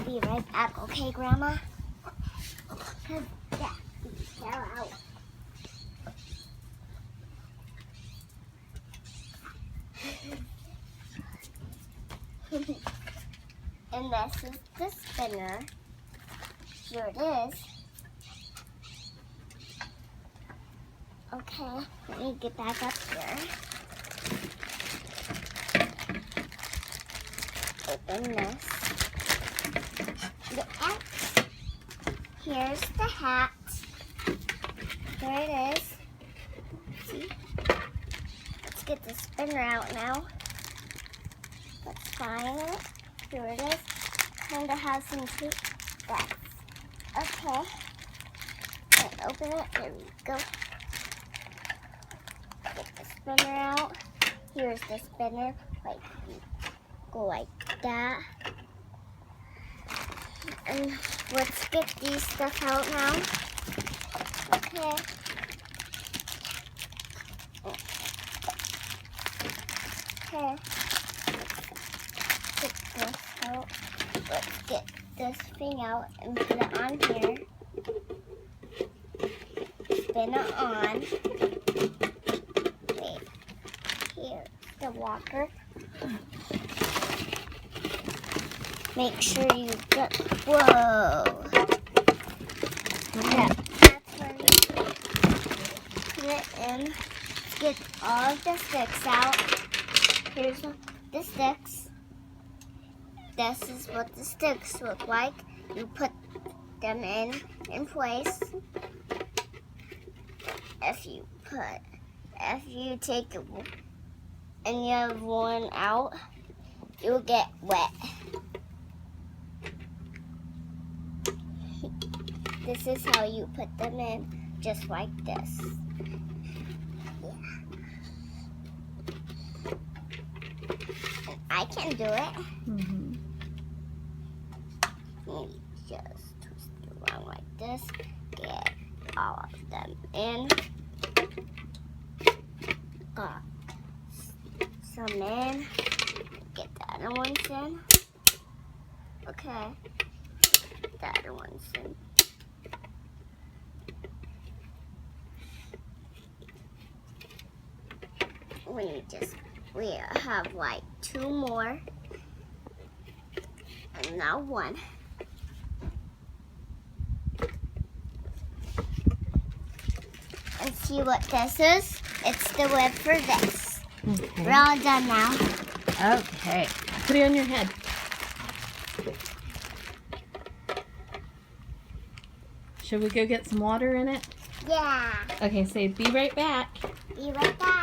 be right back, okay, Grandma? Because that fell out. And this is the spinner. Here it is. Okay, let me get back up here. Open this. The X. Here's the hat. There it is. See? Let's get the spinner out now. Let's find it. Here it is. Kind of has some tape. That's okay. And open it. There we go. Get the spinner out. Here's the spinner. Like, go like that. And let's get these stuff out now. Okay. Okay. Let's get this out. Let's get this thing out and put it on here. Spin it on. Wait. Here's the walker. Make sure you get. Whoa. Yeah, that's where you put it in. Get all of the sticks out. Here's the sticks. This is what the sticks look like. You put them in place. If you take it and you have one out, you'll get wet. This is how you put them in, just like this. Yeah. And I can do it. Mm-hmm. You just twist it around like this. Get all of them in. Got some in. Get the other ones in. Okay. The other ones in. We have like 2 more. And now 1. And see what this is? It's the lid for this. Okay. We're all done now. Okay. Put it on your head. Should we go get some water in it? Yeah. Okay, say be right back. Be right back.